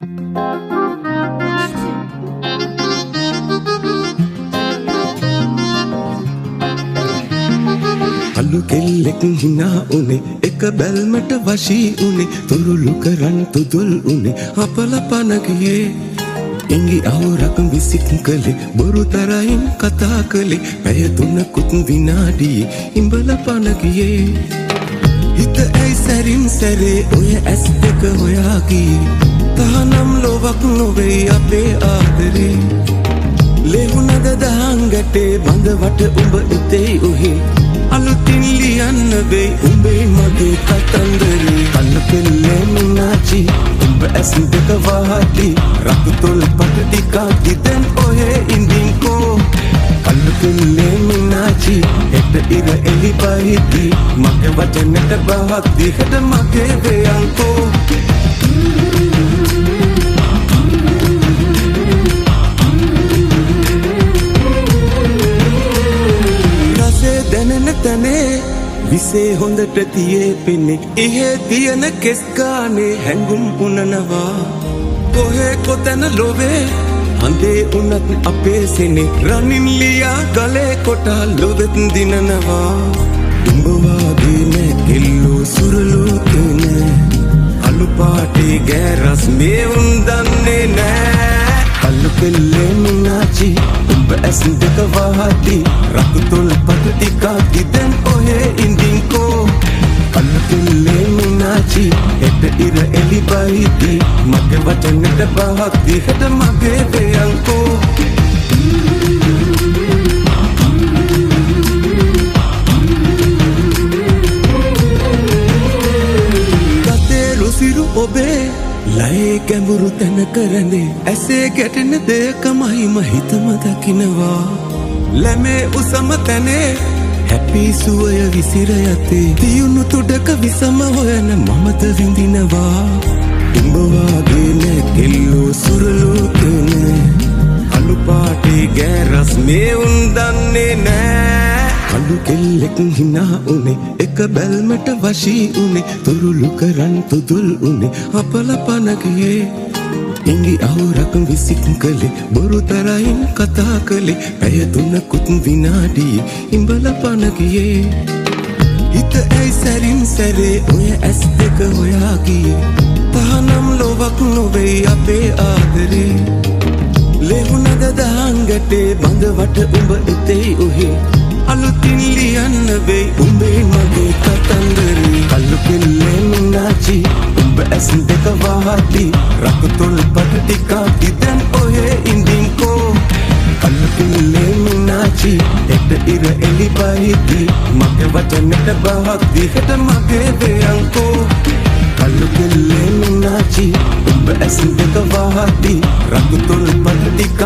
අලු කෙල්ලෙක් හිනා උනේ එක බැල්මට වශී උනේ තුරුළු කරන් තුදුල් උනේ අපල පන ගියේ ඉංගි අවුරක් විසික් කළේ බොරු තරයින් කතා කළේ පැය තුනකුත් විනාඩියේ ඉඹල පන ගියේ හිත ඇයි සැරින් සැරේ ඔය ඇස් දෙක හොයා ගියේ තහනම් ලොවක් නොවේ අපේ ආදරේ ලෙහුනද දහං ගැටේ බඳවට උඹ ඉතේ උහි අලුතින් ලියන්න වෙයි උඹේ මගේ කතන්දරේ කල්ල කෙල්ලේ මිනාචි උඹ ඇස් දෙක වහති රතු තොල් පට ටිකක් දිදෙන් ඔහේ ඉඳින්කෝ කල්ල කෙල්ලේ මිනාචි හෙට ඉර එලි බහිති මගේ වචනට බහක් දිහට මගේ වේයන්කෝ දැනෙන තැනේ විසේ හොඳට තියේ පෙන්නේ එහෙ තියන කෙස් ගානේ හැඟුම් උනනවා කොහේ කොතැන ලොවේ හඳේ උනත් අපේ සෙනේ රනින් ලියා ගලේ කොටා ලොවෙත් දිනනවා උඹ වාගේ නෑ කෙල්ලෝ සුරලෝ කෙනේ අලු පාටේ ගෑරස් මේ උන් දන්නේ නෑ අලු කෙල්ලේ මිනාචි උඹ ඇස් දෙක වහති රතු තොල් පට ටිකක් දිදෙන් ඔහේ ඉඳින්කෝ අලු කෙල්ලේ මිනාචි හෙට ඉර එලි බහිති මගේ වචනට බහක් දිහට මගේ වේයන්කෝ ගතේ රුසිරු ඔබේ ලයේ ගැඹුරු තැන කරන්නේ ඇසේ ගැටෙන දෙයකමයි මහිතම දකිනවා ලැමේ උසම තැනේ හැපි සුවය විසිර යතේ තියුණු තුඩක විසම හොයන මමද විඳිනවා උඹ වාගේ නෑ කෙල්ලෝ සුරලෝ කෙනේ අලු පාටේ ගෑරස් මේ උන් දන්නේ නෑ අලු කෙල්ලෙක් හිනා උනේ එක බැල්මට වශී උනේ තුරුළු කරන් තුදුල් උනේ අපල පන ගියේ ඉංගි අවුරක් විසික් කළේ බොරු තරයින් කතා කළේ පැය තුනකුත් විනාඩියේ ඉඹල පන ගියේ හිත ඇයි සැරින් සැරේ ඔය ඇස් දෙක හොයා ගියේ තහනම් ලොවක් නොවේ අපේ ආදරේ ලෙහුනද දහං ගැටේ බඳවට උඹ ඉතේ උහේ අලුතින් ලියන්න වෙයි උඹේ මගේ කතන්දරේ කල්ලු කෙල්ලේ මිනාචි උඹ ඇස් දෙක වහති රතු තොල් පට ටිකක් දිදෙන් ඔහේ ඉඳින්කෝ කල්ලු කෙල්ලේ මිනාචි හෙට ඉර එලි බහිති මගේ වචනට බහක් දිහට මගේ වේයන්කෝ කල්ලු කෙල්ලේ මිනාචි උඹ ඇස් දෙක වහති රතු තොල් පට ටිකක්